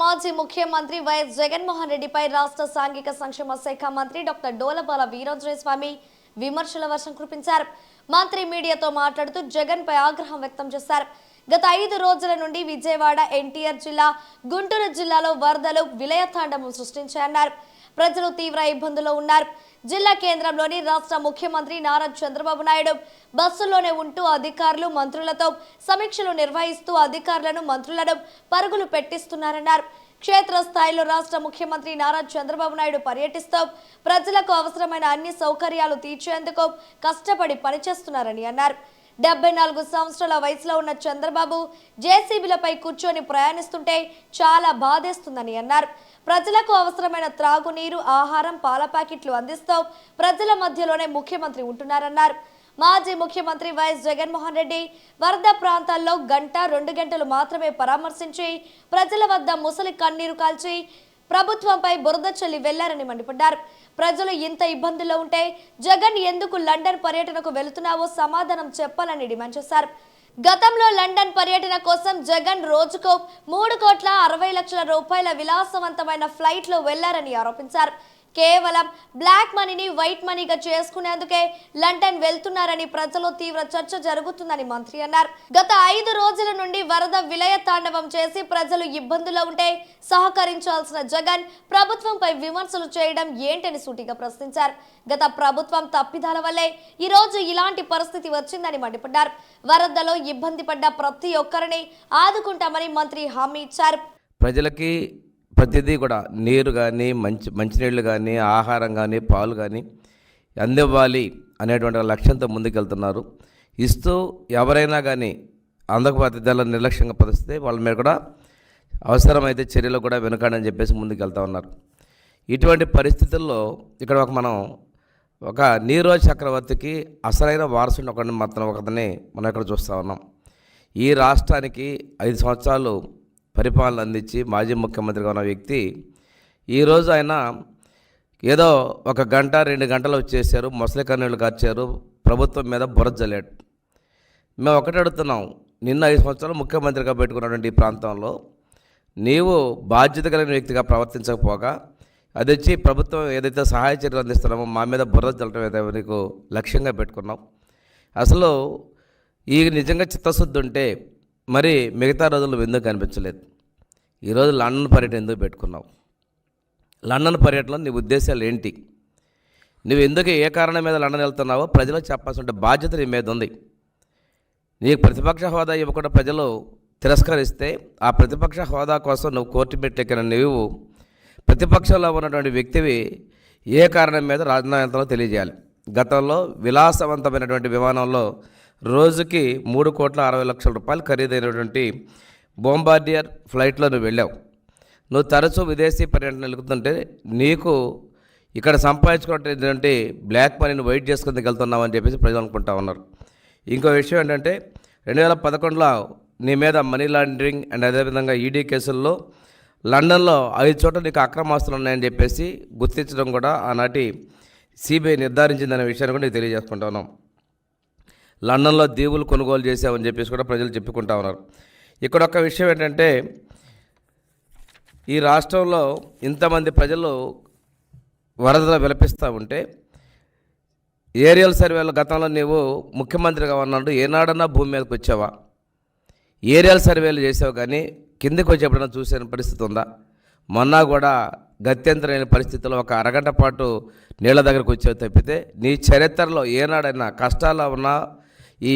మాజీ ముఖ్యమంత్రి వైఎస్ జగన్మోహన్ రెడ్డిపై రాష్ట్ర సాంఘిక సంక్షేమ శాఖ మంత్రి డాక్టర్ డోలబాల వీరాంజనేయ స్వామి విమర్శల వర్షం కురిపించారు. మంత్రి మీడియాతో మాట్లాడుతూ జగన్ పై ఆగ్రహం వ్యక్తం చేశారు. గత 5 రోజుల నుండి విజయవాడ, ఎన్టీఆర్ జిల్లా, గుంటూరు జిల్లాలో వరదలు విలయతాండవం సృష్టించాయన్నారు. ప్రజలు తీవ్ర ఇబ్బందుల్లో ఉన్నారు. జిల్లా కేంద్రంలోని రాష్ట్ర ముఖ్యమంత్రి నారా చంద్రబాబు నాయుడు బస్సుల్లోనే ఉంటూ అధికారులు, మంత్రులతో సమీక్షలు నిర్వహిస్తూ అధికారులను, మంత్రులను పరుగులు పెట్టిస్తున్నారన్నారు. క్షేత్రస్థాయిలో రాష్ట్ర ముఖ్యమంత్రి నారా చంద్రబాబు నాయుడు పర్యటిస్తూ ప్రజలకు అవసరమైన అన్ని సౌకర్యాలు తీర్చేందుకు కష్టపడి పనిచేస్తున్నారని అన్నారు. 74 సంవత్సరాల వయసులో ఉన్న చంద్రబాబు జేసీబీలపై కూర్చొని ప్రయాణిస్తుంటే చాలా బాధేస్తుందని అన్నారు. ప్రజలకు అవసరమైన త్రాగునీరు, ఆహారం, పాల ప్యాకెట్లు అందిస్తూ ప్రజల మధ్యలోనే ముఖ్యమంత్రి ఉంటున్నారన్నారు. మాజీ ముఖ్యమంత్రి వైఎస్ జగన్మోహన్ రెడ్డి వరద ప్రాంతాల్లో 1-2 గంటలు మాత్రమే పరామర్శించి ప్రజల వద్ద ముసలి కన్నీరు కాల్చి ప్రభుత్వంపై బురద చల్లి వెళ్లారని మండిపడ్డారు. ప్రజలు ఇంత ఇబ్బందుల్లో ఉంటే జగన్ ఎందుకు లండన్ పర్యటనకు వెళుతున్నావో సమాధానం చెప్పాలని డిమాండ్ చేశారు. గతంలో లండన్ పర్యటన కోసం జగన్ రోజుకు 3,60,00,000 రూపాయల విలాసవంతమైన ఫ్లైట్లో వెళ్లారని ఆరోపించారు. కేవలం బ్లాక్ మనీని వైట్ మనీగా చేసుకునేందుకే లండన్ వెళ్తున్నారని ప్రజల్లో తీవ్ర చర్చ జరుగుతుందని మంత్రి అన్నారు. గత 5 రోజుల నుండి వరద విలయ తాండవం చేసి ప్రజలు ఇబ్బందుల్లో ఉంటే సహకరించాల్సిన జగన్ ప్రభుత్వంపై విమర్శలు చేయడం ఏంటని సూటిగా ప్రశ్నించారు. గత ప్రభుత్వం తప్పిదాల వల్లే ఈ రోజు ఇలాంటి పరిస్థితి వచ్చిందని మండిపడ్డారు. వరదలో ఇబ్బంది పడ్డ ప్రతి ఒక్కరిని ఆదుకుంటామని మంత్రి హామీ ఇచ్చారు. ప్రజలకి ప్రతిదీ కూడా నీరు కానీ, మంచినీళ్ళు కానీ, ఆహారం కానీ, పాలు కానీ అందివ్వాలి అనేటువంటి లక్ష్యంతో ముందుకెళ్తున్నారు. ఇస్తూ ఎవరైనా కానీ అందకపోతే నిర్లక్ష్యంగా పరిస్థితి వాళ్ళ మీద కూడా అవసరమైతే చర్యలు కూడా వెనుకాడని చెప్పేసి ముందుకెళ్తూ ఉన్నారు. ఇటువంటి పరిస్థితుల్లో ఇక్కడ మనం ఒక నీరోజ్ చక్రవర్తికి అసలైన వారసుని ఒకరిని మనం ఇక్కడ చూస్తూ ఉన్నాం. ఈ రాష్ట్రానికి 5 సంవత్సరాలు పరిపాలన అందించి మాజీ ముఖ్యమంత్రిగా ఉన్న వ్యక్తి ఈరోజు ఆయన ఏదో 1 గంట 2 గంటలు వచ్చేసారు, ముసలి కన్నీళ్ళు కార్చారు, ప్రభుత్వం మీద బురద జల్లాడు. మేము ఒకటి అడుగుతున్నాం, నిన్న 5 సంవత్సరాలు ముఖ్యమంత్రిగా పెట్టుకున్నటువంటి ఈ ప్రాంతంలో నీవు బాధ్యత కలిగిన వ్యక్తిగా ప్రవర్తించకపోగా అది వచ్చి ప్రభుత్వం ఏదైతే సహాయ చర్యలు అందిస్తున్నామో మా మీద బురద జల్లడం ఏదైతే నీకు లక్ష్యంగా పెట్టుకున్నాం. అసలు ఈ నిజంగా చిత్తశుద్ధి ఉంటే మరి మిగతా రోజుల్లో ఎందుకు కనిపించలేదు? ఈరోజు లండన్ పర్యటన ఎందుకు పెట్టుకున్నావు? లండన్ పర్యటనలో నీ ఉద్దేశాలు ఏంటి? నువ్వు ఎందుకు ఏ కారణం మీద లండన్ వెళ్తున్నావో ప్రజలకు చెప్పాల్సిన బాధ్యత నీ మీద ఉంది. నీకు ప్రతిపక్ష హోదా ఇవ్వకుండా ప్రజలు తిరస్కరిస్తే ఆ ప్రతిపక్ష హోదా కోసం నువ్వు కోర్టు పెట్టెక్కిన నువ్వు ప్రతిపక్షంలో ఉన్నటువంటి వ్యక్తివి ఏ కారణం మీద రాజధాని వెళ్తానో తెలియజేయాలి. గతంలో విలాసవంతమైనటువంటి విమానంలో రోజుకి 3,60,00,000 రూపాయలు ఖరీదైనటువంటి బొంబార్డియర్ ఫ్లైట్లో నువ్వు వెళ్ళావు. నువ్వు తరచూ విదేశీ పర్యటన వెళ్తుంటే నీకు ఇక్కడ సంపాదించుకున్నటువంటి బ్లాక్ మనీని వైట్ చేసుకుని వెళ్తున్నావు అని చెప్పేసి ప్రజలు అనుకుంటా ఉన్నారు. ఇంకో విషయం ఏంటంటే 2011లో నీ మీద మనీ లాండరింగ్ అండ్ అదేవిధంగా ఈడీ కేసుల్లో లండన్లో 5 చోట్ల నీకు అక్రమాస్తులు ఉన్నాయని చెప్పేసి గుర్తించడం కూడా ఆనాటి సిబిఐ నిర్ధారించిందనే విషయాన్ని కూడా నీకు తెలియజేసుకుంటా ఉన్నాం. లండన్లో దీవులు కొనుగోలు చేసామని చెప్పేసి కూడా ప్రజలు చెప్పుకుంటా ఉన్నారు. ఇక్కడ ఒక విషయం ఏంటంటే ఈ రాష్ట్రంలో ఇంతమంది ప్రజలు వరదలు విలపిస్తూ ఉంటే ఏరియల్ సర్వేలో గతంలో నీవు ముఖ్యమంత్రిగా ఉన్నట్టు ఏనాడన్నా భూమి మీదకి వచ్చావా? ఏరియల్ సర్వేలు చేసావు కానీ కిందకి వచ్చి ఎప్పుడైనా చూసే పరిస్థితి ఉందా? మొన్న కూడా గత్యంతరైన పరిస్థితుల్లో ఒక అరగంట పాటు నీళ్ళ దగ్గరకు వచ్చేవి తప్పితే నీ చరిత్రలో ఏనాడైనా కష్టాల్లో ఉన్న ఈ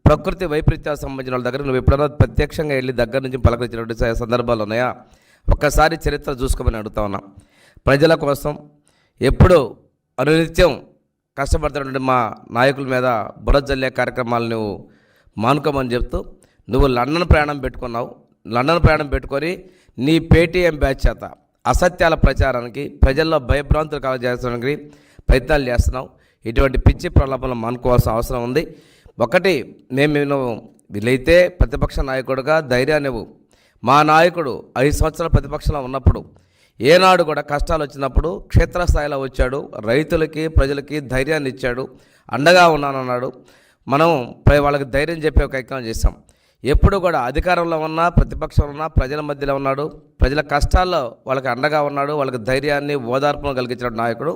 ప్రకృతి వైపరీత్యాలకు సంబంధించిన వాళ్ళ దగ్గర నువ్వు ఎప్పుడైనా ప్రత్యక్షంగా వెళ్ళి దగ్గర నుంచి పలకరించినటువంటి సందర్భాలు ఉన్నాయా? ఒక్కసారి చరిత్ర చూసుకోమని అడుగుతా ఉన్నా. ప్రజల కోసం ఎప్పుడు అనునిత్యం కష్టపడుతున్నటువంటి మా నాయకుల మీద బురద జల్లే కార్యక్రమాలు నువ్వు మానుకోమని చెప్తూ నువ్వు లండన్ ప్రయాణం పెట్టుకున్నావు. లండన్ ప్రయాణం పెట్టుకొని నీ పేటీఎం బ్యాచ్ చేత అసత్యాల ప్రచారానికి ప్రజల్లో భయభ్రాంతులు కలగజేయడానికి ప్రయత్నాలు చేస్తున్నావు. ఇటువంటి పిచ్చి ప్రలోభాలను మానుకోవాల్సిన అవసరం ఉంది. ఒకటి, నేను వీలైతే ప్రతిపక్ష నాయకుడిగా ధైర్యాన్ని ఇవ్వు. మా నాయకుడు 5 సంవత్సరాల ప్రతిపక్షంలో ఉన్నప్పుడు ఏనాడు కూడా కష్టాలు వచ్చినప్పుడు క్షేత్రస్థాయిలో వచ్చాడు, రైతులకి ప్రజలకి ధైర్యాన్ని ఇచ్చాడు, అండగా ఉన్నానన్నాడు. మనం వాళ్ళకి ధైర్యం చెప్పే ఒక కార్యక్రమం చేశాం. ఎప్పుడు కూడా అధికారంలో ఉన్నా ప్రతిపక్షంలో ఉన్నా ప్రజల మధ్యలో ఉన్నాడు, ప్రజల కష్టాల్లో వాళ్ళకి అండగా ఉన్నాడు, వాళ్ళకి ధైర్యాన్ని ఓదార్పును కలిగించిన నాయకుడు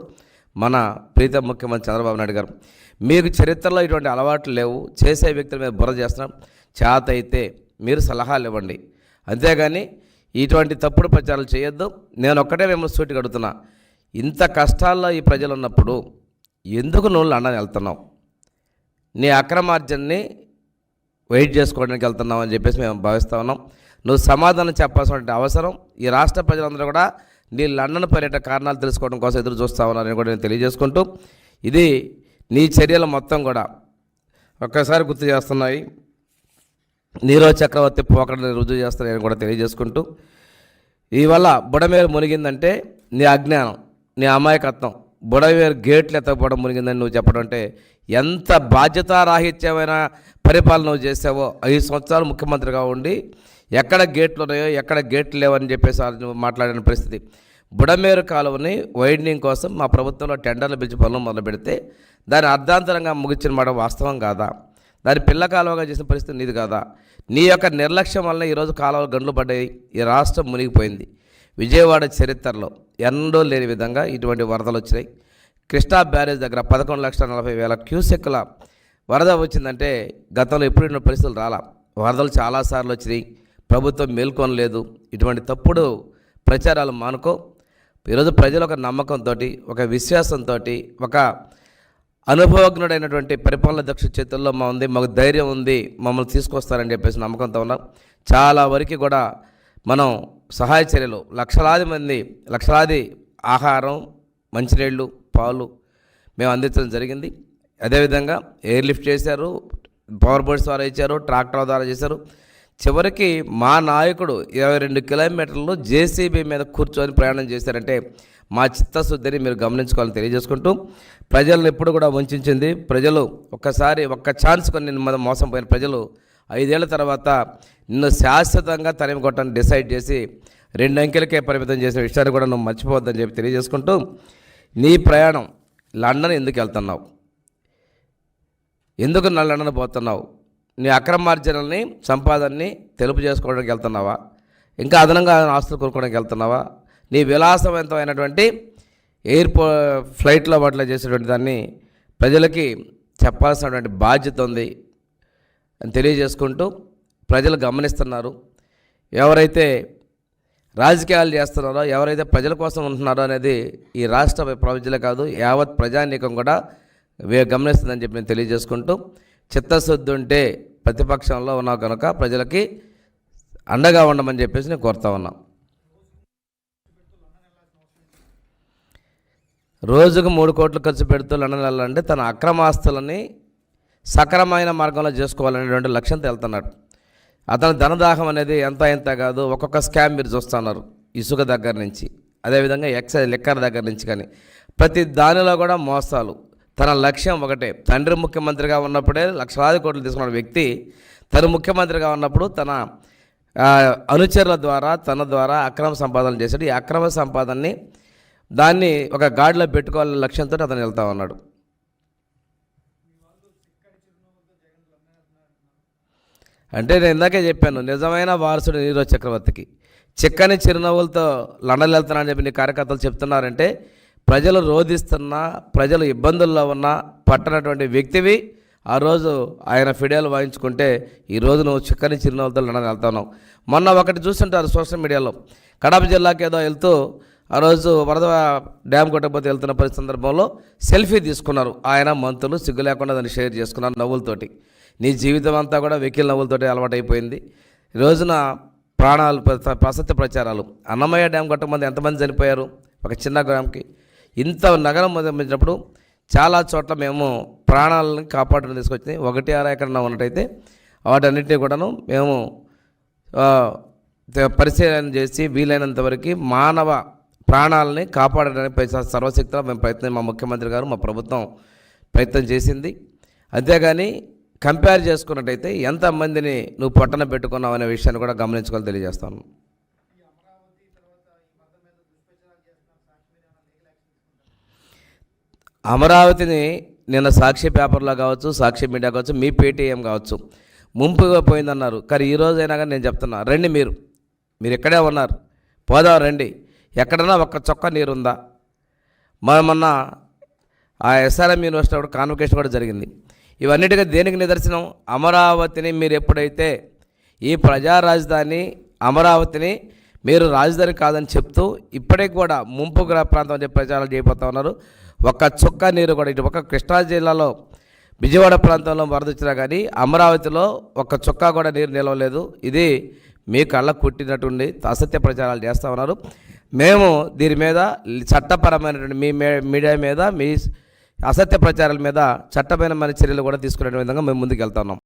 మన ప్రీతం ముఖ్యమంత్రి చంద్రబాబు నాయుడు గారు. మీకు చరిత్రలో ఇటువంటి అలవాట్లు లేవు, చేసే వ్యక్తుల మీద బుర్ర చేస్తున్నాం, చేత అయితే మీరు సలహాలు ఇవ్వండి, అంతేగాని ఇటువంటి తప్పుడు ప్రచారాలు చేయొద్దు. నేను ఒక్కటే మిమ్మల్ని సూటిగా అడుగుతున్నా, ఇంత కష్టాల్లో ఈ ప్రజలు ఉన్నప్పుడు ఎందుకు నువ్వు లండన్ వెళ్తున్నావు? నీ అక్రమార్జనని వెయిట్ చేసుకోవడానికి వెళ్తున్నావు అని చెప్పేసి మేము భావిస్తూ ఉన్నాం. నువ్వు సమాధానం చెప్పాల్సిన అవసరం ఈ రాష్ట్ర ప్రజలందరూ కూడా నీ లండన్ పర్యటన కారణాలు తెలుసుకోవడం కోసం ఎదురు చూస్తూ ఉన్నారని కూడా నేను తెలియజేసుకుంటూ, ఇది నీ చర్యలు మొత్తం కూడా ఒక్కసారి గుర్తు చేస్తున్నాయి, నీరజ్ చక్రవర్తి పోకడని రుజువు చేస్తున్నాయని కూడా తెలియజేసుకుంటూ, ఇవల్ల బుడమేరు మునిగిందంటే నీ అజ్ఞానం, నీ అమాయకత్వం. బుడమేరు గేట్లు ఎత్తకపోవడం మునిగిందని నువ్వు చెప్పడం అంటే ఎంత బాధ్యతారాహిత్యమైన పరిపాలన నువ్వు చేసావో. 5 సంవత్సరాలు ముఖ్యమంత్రిగా ఉండి ఎక్కడ గేట్లు ఉన్నాయో ఎక్కడ గేట్లు లేవని చెప్పేసి నువ్వు మాట్లాడిన పరిస్థితి. బుడమేరు కాలువని వైడనింగ్ కోసం మా ప్రభుత్వంలో టెండర్లు పిలిచి పనులు మొదలు పెడితే దాన్ని అర్ధాంతరంగా ముగించిన మాట వాస్తవం కాదా? దాని పిల్ల కాలువగా చేసిన పరిస్థితి నీది కాదా? నీ యొక్క నిర్లక్ష్యం వల్ల ఈరోజు కాలువలు గండ్లు పడ్డాయి, ఈ రాష్ట్రం మునిగిపోయింది. విజయవాడ చరిత్రలో ఎన్నడూ లేని విధంగా ఇటువంటి వరదలు వచ్చినాయి. కృష్ణా బ్యారేజ్ దగ్గర 11,40,000 క్యూసెక్కుల వరద వచ్చిందంటే గతంలో ఎప్పుడు పరిస్థితులు రాలా. వరదలు చాలాసార్లు వచ్చినాయి, ప్రభుత్వం మేల్కొనలేదు. ఇటువంటి తప్పుడు ప్రచారాలు మానుకో. ఈరోజు ప్రజలు ఒక నమ్మకంతో, ఒక విశ్వాసంతో, ఒక అనుభవజ్ఞుడైనటువంటి పరిపాలన దక్ష చేతుల్లో ఉంది, మాకు ధైర్యం ఉంది, మమ్మల్ని తీసుకొస్తారని చెప్పేసి నమ్మకంతో ఉన్నాం. చాలా వరకు కూడా మనం సహాయ చర్యలు లక్షలాది ఆహారం, మంచినీళ్ళు, పాలు మేము అందించడం జరిగింది. అదేవిధంగా ఎయిర్ లిఫ్ట్ చేశారు, పవర్ బోట్స్ ద్వారా ఇచ్చారు, ట్రాక్టర్ ద్వారా చేశారు. చివరికి మా నాయకుడు 22 కిలోమీటర్లు జేసీబీ మీద కూర్చొని ప్రయాణం చేశారంటే మా చిత్తశుద్ధిని మీరు గమనించుకోవాలని తెలియజేసుకుంటూ, ప్రజలను ఎప్పుడు కూడా వంచింది ప్రజలు. ఒక్క ఛాన్స్ కొని నిన్ను మోసం పోయిన ప్రజలు 5 ఏళ్ల తర్వాత నిన్ను శాశ్వతంగా తరిమి కొట్టని డిసైడ్ చేసి 2 అంకెలకే పరిమితం చేసిన విషయాన్ని కూడా నువ్వు మర్చిపోవద్దని చెప్పి తెలియజేసుకుంటూ, నీ ప్రయాణం లండన్ ఎందుకు వెళ్తున్నావు? ఎందుకు లండన్ పోతున్నావు? నీ అక్రమార్జనల్ని, సంపాదనని తెలుపు చేసుకోవడానికి వెళ్తున్నావా? ఇంకా అదనంగా ఆస్తులు కొనుక్కోవడానికి వెళ్తున్నావా? నీ విలాసవంతమైనటువంటి ఫ్లైట్లో వాటిలో చేసేటువంటి దాన్ని ప్రజలకి చెప్పాల్సినటువంటి బాధ్యత ఉంది అని తెలియజేసుకుంటూ, ప్రజలు గమనిస్తున్నారు. ఎవరైతే రాజకీయాలు చేస్తున్నారో, ఎవరైతే ప్రజల కోసం ఉంటున్నారో అనేది ఈ రాష్ట్ర ప్రజలే కాదు, యావత్ ప్రజానీకం కూడా గమనిస్తుందని చెప్పి నేను తెలియజేసుకుంటూ, చిత్తశుద్ధి ఉంటే ప్రతిపక్షంలో ఉన్నావు కనుక ప్రజలకి అండగా ఉండమని చెప్పేసి నేను కోరుతా ఉన్నా. రోజుకు 3 కోట్లు ఖర్చు పెడుతూ లండన్ వెళ్ళాలంటే తన అక్రమాస్తులని సక్రమైన మార్గంలో చేసుకోవాలనేటువంటి లక్ష్యంతో వెళ్తున్నాడు. అతని ధనదాహం అనేది ఎంత కాదు. ఒక్కొక్క స్కామ్ మీరు చూస్తున్నారు, ఇసుక దగ్గర నుంచి, అదేవిధంగా ఎక్సైజ్ లిక్కర్ దగ్గర నుంచి, కానీ ప్రతి దానిలో కూడా మోసాలు. తన లక్ష్యం ఒకటే. తండ్రి ముఖ్యమంత్రిగా ఉన్నప్పుడే లక్షలాది కోట్లు తీసుకున్న వ్యక్తి తను ముఖ్యమంత్రిగా ఉన్నప్పుడు తన అనుచరుల ద్వారా, తన ద్వారా అక్రమ సంపాదనలు చేశాడు. ఈ అక్రమ సంపాదనని దాన్ని ఒక గాడిలో పెట్టుకోవాలనే లక్ష్యంతో అతను వెళ్తా ఉన్నాడు. అంటే నేను ఇందాకే చెప్పాను, నిజమైన వారసుడు నీరజ్ చక్రవర్తికి చిక్కని చిరునవ్వులతో లండన్ వెళ్తున్నానని చెప్పి నీ కార్యకర్తలు చెప్తున్నారంటే ప్రజలు రోధిస్తున్నా, ప్రజలు ఇబ్బందుల్లో ఉన్నా పట్టనటువంటి వ్యక్తివి. ఆ రోజు ఆయన ఫిడేలు వాయించుకుంటే ఈరోజు నువ్వు చిక్కని చిరునవ్వులతో లండన్ వెళ్తున్నావు. మొన్న ఒకటి చూస్తుంటారు సోషల్ మీడియాలో, కడప జిల్లాకి ఏదో వెళ్తూ ఆ రోజు వరద డ్యామ్ కొట్టకపోతే వెళ్తున్న పరిస్థితి సందర్భంలో సెల్ఫీ తీసుకున్నారు. ఆయన మంత్రులు సిగ్గు లేకుండా దాన్ని షేర్ చేసుకున్నారు నవ్వులతోటి. నీ జీవితం అంతా కూడా వెకిల్ నవ్వులతోటి అలవాటైపోయింది. ఈ రోజున ప్రాణాలు, అసత్య ప్రచారాలు. అన్నమయ్య డ్యామ్ కొట్టమంది ఎంతమంది చనిపోయారు ఒక చిన్న గ్రామంకి? ఇంత నగరం మొదలైనప్పుడు చాలా చోట్ల మేము ప్రాణాలను కాపాడడం తీసుకొచ్చింది. 1-6 ఎకరన్నా ఉన్నట్టయితే వాటన్నిటినీ కూడాను మేము పరిశీలన చేసి వీలైనంత వరకు మానవ ప్రాణాలని కాపాడడానికి సర్వశక్తిలో మేము మా ముఖ్యమంత్రి గారు, మా ప్రభుత్వం ప్రయత్నం చేసింది. అంతేగాని కంపేర్ చేసుకున్నట్టయితే ఎంతమందిని నువ్వు పొట్టన పెట్టుకున్నావు అనే విషయాన్ని కూడా గమనించుకోవాలి తెలియజేస్తాను. అమరావతిని నిన్న సాక్షి పేపర్లో కావచ్చు, సాక్షి మీడియా కావచ్చు, మీ పేటీఎం కావచ్చు ముంపుగా పోయిందన్నారు. కానీ ఈరోజైనా కానీ నేను చెప్తున్నా, రండి మీరు ఇక్కడే ఉన్నారు. పోదాం రండి. ఎక్కడన్నా ఒక్క చొక్క నీరుందా? మొన్న ఆ ఎస్ఆర్ఎం యూనివర్సిటీ కూడా కాన్వకేషన్ కూడా జరిగింది. ఇవన్నిటికీ దేనికి నిదర్శనం? అమరావతిని మీరు ఎప్పుడైతే ఈ ప్రజా రాజధాని అమరావతిని మీరు రాజధాని కాదని చెప్తూ ఇప్పటికి కూడా ముంపు ప్రాంతం అని చెప్పి ప్రచారాలు చేయబోతా ఉన్నారు. ఒక్క చుక్క నీరు కూడా ఇటు పక్క కృష్ణా జిల్లాలో విజయవాడ ప్రాంతంలో వరద వచ్చినా కానీ అమరావతిలో ఒక్క చుక్క కూడా నీరు నిలవలేదు. ఇది మీ కళ్ళ కుట్టినటువంటి అసత్య ప్రచారాలు చేస్తూ ఉన్నారు. మేము దీని మీద చట్టపరమైనటువంటి మీ మీడియా మీద మీ అసత్య ప్రచారాల మీద చట్టపరమైన చర్యలు కూడా తీసుకునే విధంగా మేము ముందుకు వెళ్తున్నాం.